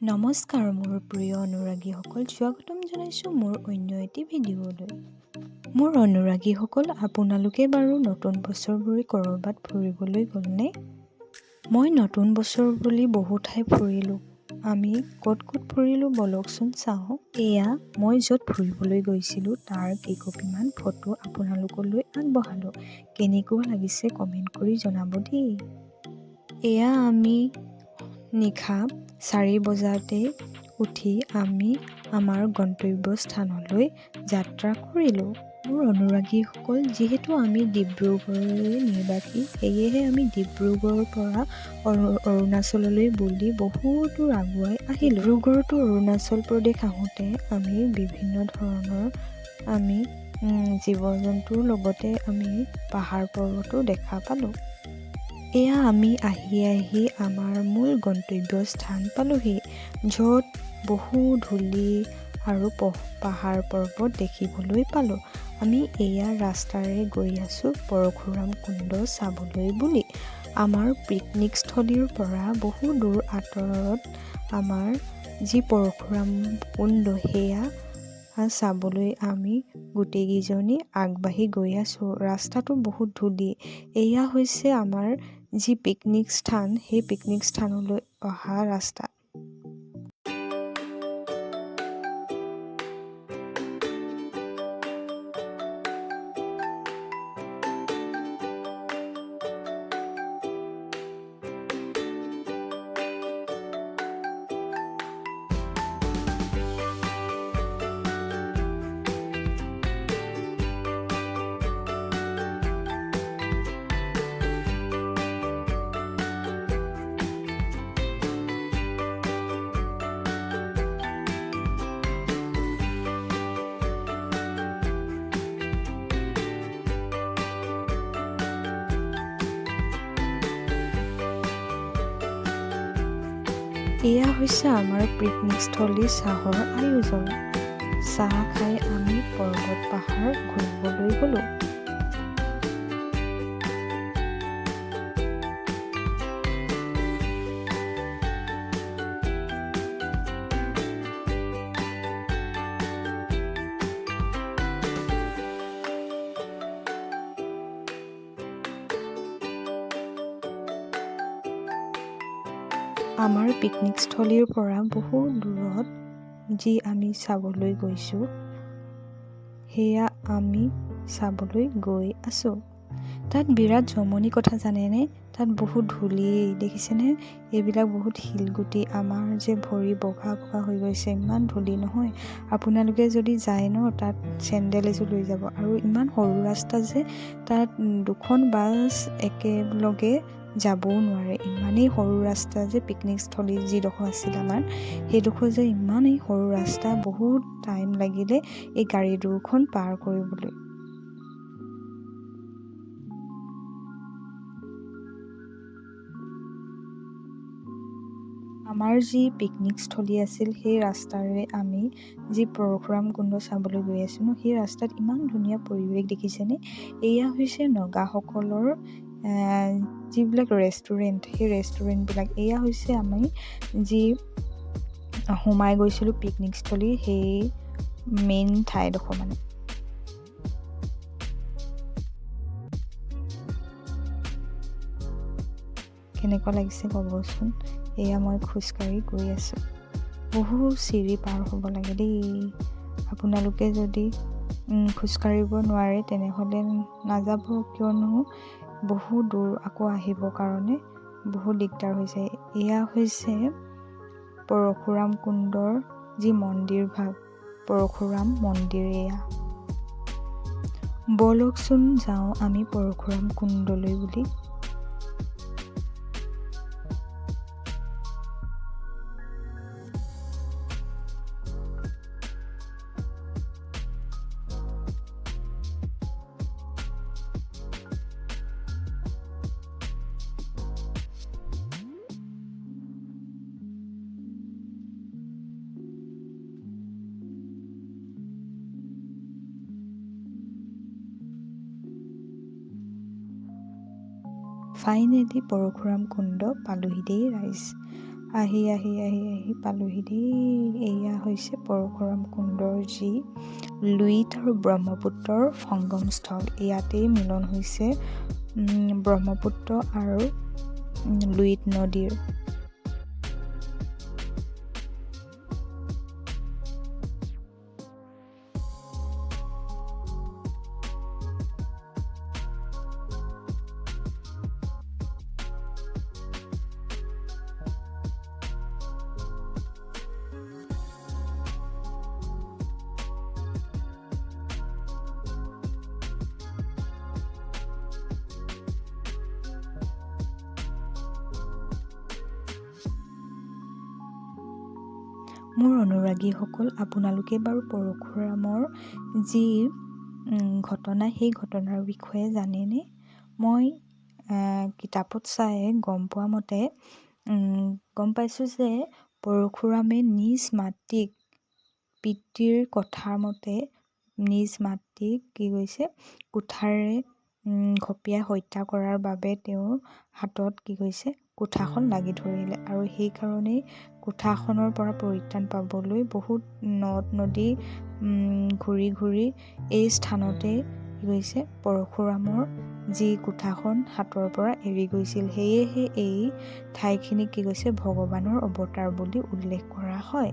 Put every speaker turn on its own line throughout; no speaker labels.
নমস্কাৰ মোৰ প্ৰিয় অনুৰাগীসকল, স্বাগতম জনাইছোঁ মোৰ অন্য এটি ভিডিঅ'লৈ। মোৰ অনুৰাগীসকল, আপোনালোকে বাৰু নতুন বছৰ বুলি ক'ৰবাত ফুৰিবলৈ গ'লনে? মই নতুন বছৰ বুলি বহু ঠাই ফুৰিলোঁ। আমি ক'ত ফুৰিলোঁ বলকচোন চাওঁ। এয়া মই য'ত ফুৰিবলৈ গৈছিলোঁ তাৰ কেইকপিমান ফটো আপোনালোকলৈ আগবঢ়ালোঁ। কেনেকুৱা লাগিছে কমেণ্ট কৰি জনাব দেই। এয়া আমি নিশা 4 বজাতে উঠি আমি আমাৰ গন্তব্যস্থানলৈ যাত্ৰা কৰিলোঁ। মোৰ অনুৰাগীসকল, যিহেতু আমি ডিব্ৰুগড়ৰে নিবাসী, সেয়েহে আমি ডিব্ৰুগড়ৰ পৰা অৰুণাচললৈ বুলি বহুত দূৰ আগুৱাই আহিলোঁ। ডিব্ৰুগড় টু অৰুণাচল প্ৰদেশ আহোঁতে আমি বিভিন্ন ধৰণৰ জীৱ-জন্তুৰ লগতে আমি পাহাৰ পৰ্বতো দেখা পালোঁ। এয়া আমি আহি আমাৰ মূল গন্তব্যস্থান পালোহি, য'ত বহু ধূলি আৰু পাহাৰ পৰ্বত দেখিবলৈ পালোঁ। আমি এয়া ৰাস্তাৰে গৈ আছোঁ পৰশুৰাম কুণ্ড চাবলৈ বুলি। আমাৰ পিকনিকস্থলীৰ পৰা বহু দূৰ আঁতৰত আমাৰ যি পৰশুৰাম কুণ্ড সেয়া চাবলৈ আমি গোটেইকেইজনী আগবাঢ়ি গৈ আছোঁ। ৰাস্তাটো বহুত ধূলি। এয়া হৈছে আমাৰ যি পিকনিক স্থান, সেই পিকনিক স্থানলৈ অহা ৰাস্তা। এয়া হৈছে আমাৰ পিকনিকস্থলী চাহৰ আয়োজন। চাহ খাই আমি পৰ্বত পাহাৰ ঘূৰিবলৈ গ'লোঁ। আমাৰ পিকনিকস্থলীৰ পৰা বহু দূৰত যি আমি চাবলৈ গৈছোঁ, সেয়া আমি চাবলৈ গৈ আছোঁ। তাত বিৰাট জমনি কথা জানেনে? তাত বহুত ধূলি দেখিছেনে? এইবিলাক বহুত শিলগুটি, আমাৰ যে ভৰি বগা হৈ গৈছে, ইমান ধূলি নহয়। আপোনালোকে যদি যায় ন, তাত চেণ্ডেল এযোৰ লৈ যাব। আৰু ইমান সৰু ৰাস্তা যে তাত দুখন বাছ একেলগে যাবও নোৱাৰে। ইমানেই সৰু ৰাস্তা যে পিকনিকস্থলী যিডোখৰ আছিল আমাৰ, সেইডোখৰ যে ইমানেই সৰু ৰাস্তা, বহুত টাইম লাগিলে এই গাড়ী দুখন পাৰ কৰিবলৈ। আমাৰ যি পিকনিকস্থলী আছিল, সেই ৰাস্তাৰে আমি যি পৰশুৰাম কুণ্ড চাবলৈ গৈ আছোঁ ন, সেই ৰাস্তাত ইমান ধুনীয়া পৰিৱেশ দেখিছেনে? এয়া হৈছে নগাসকলৰ যিবিলাক ৰেষ্টুৰেণ্ট, সেই ৰেষ্টুৰেণ্টবিলাক। এয়া হৈছে আমি যি সোমাই গৈছিলোঁ পিকনিকস্থলী, সেই মেইন ঠাইডোখৰ মানে। কেনেকুৱা লাগিছে ক'বচোন। এয়া মই খোজকাঢ়ি গৈ আছোঁ। বহু চিৰি পাৰ হ'ব লাগে দেই। আপোনালোকে যদি খোজকাঢ়িব নোৱাৰে তেনেহ'লে নাযাব, কিয়নো বহু দূৰ আকৌ আহিবৰ কাৰণে বহুত দিগদাৰ হৈ যায়। এয়া হৈছে পৰশুৰাম কুণ্ডৰ যি মন্দিৰ ভাগ, পৰশুৰাম মন্দিৰ এয়া। বলকচোন যাওঁ আমি পৰশুৰাম কুণ্ডলৈ বুলি। ফাইনেলি পৰশুৰাম কুণ্ড পালোহি দেই ৰাইজ। আহি পালোহি দেই। এয়া হৈছে পৰশুৰাম কুণ্ডৰ যি লুইত আৰু ব্ৰহ্মপুত্ৰৰ সংগমস্থল। ইয়াতেই মিলন হৈছে ব্ৰহ্মপুত্ৰ আৰু লুইত নদীৰ। মোৰ অনুৰাগীসকল, আপোনালোকে বাৰু পৰশুৰামৰ যি ঘটনা, সেই ঘটনাৰ বিষয়ে জানেনে? মই কিতাপত চাই গম পোৱা মতে গম পাইছোঁ যে পৰশুৰামে নিজ মাতৃক পিতৃৰ কথা মতে নিজ মাতৃক কি কৰিছে কুঠাৰে ঘপিয়াই হত্যা কৰাৰ বাবে তেওঁৰ হাতত কি কৰিছে কুঠাখন লাগি ধৰিলে, আৰু সেইকাৰণেই কুঠাখনৰ পৰা পৰিত্ৰাণ পাবলৈ বহুত নদ নদী ঘূৰি এই স্থানতে কি কৰিছে পৰশুৰামৰ যি কুঠাখন হাতৰ পৰা এৰি গৈছিল। সেয়েহে এই ঠাইখিনিক কি কৈছে ভগৱানৰ অৱতাৰ বুলি উল্লেখ কৰা হয়।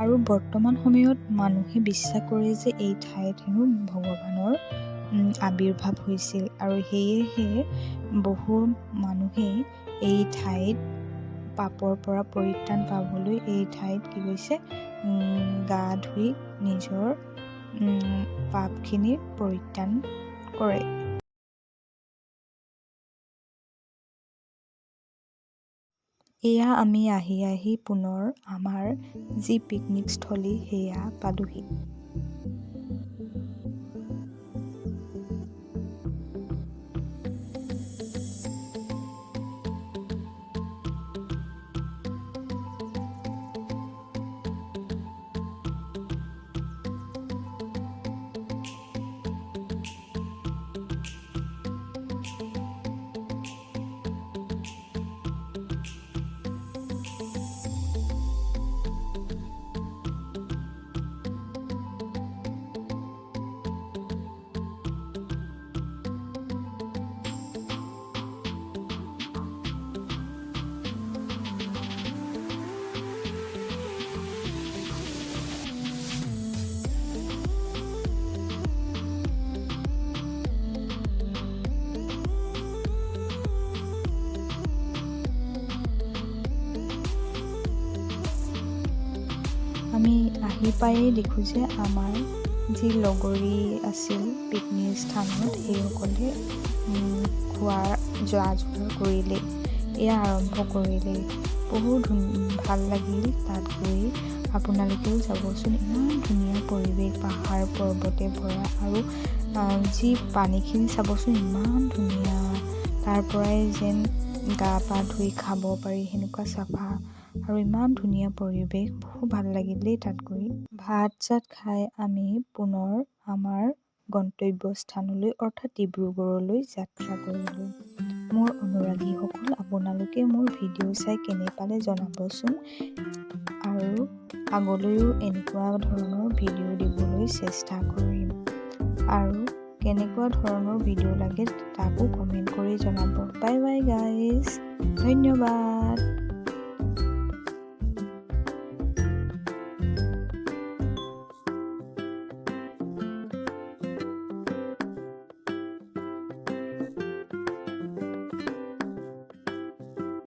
আৰু বৰ্তমান সময়ত মানুহে বিশ্বাস কৰে যে এই ঠাইত হেনো ভগৱানৰ আবিৰ্ভাৱ হৈছিল, আৰু সেয়েহে বহু মানুহে এই ঠাইত পাপৰ পৰা পৰিত্ৰাণ পাবলৈ এই ঠাইত কি কৰিছে গা ধুই নিজৰ পাপখিনি পৰিত্ৰাণ কৰে। এয়া আমি আহি পুনৰ আমাৰ যি পিকনিকস্থলী সেয়া পালোহি। আমি আহি পায়েই দেখোঁ যে আমাৰ যি লগৰী আছিল পিকনিক স্থানত সেইসকলে খোৱাৰ যা যোগাৰ কৰিলে, এয়া আৰম্ভ কৰিলে। বহুত ভাল লাগিল তাত গৈ। আপোনালোকেও যাবচোন, ইমান ধুনীয়া পৰিৱেশ, পাহাৰ পৰ্বতে ভৰা, আৰু যি পানীখিনি চাবচোন ইমান ধুনীয়া, তাৰ পৰাই যেন গা পা ধুই খাব পাৰি সেনেকুৱা চাফা, আৰু ইমান ধুনীয়া পৰিৱেশ। বহুত ভাল লাগিল দেই তাত গৈ। ভাত চাত খাই আমি পুনৰ আমাৰ গন্তব্যস্থানলৈ অৰ্থাৎ ডিব্ৰুগড়লৈ যাত্ৰা কৰিলোঁ। মোৰ অনুৰাগীসকল, আপোনালোকে মোৰ ভিডিঅ' চাই কেনে পালে জনাবচোন, আৰু আগলৈও এনেকুৱা ধৰণৰ ভিডিঅ' দিবলৈ চেষ্টা কৰিম, আৰু কেনেকুৱা ধৰণৰ ভিডিঅ' লাগে তাকো কমেণ্ট কৰি জনাব। বাই বাই গাইজ, ধন্যবাদ।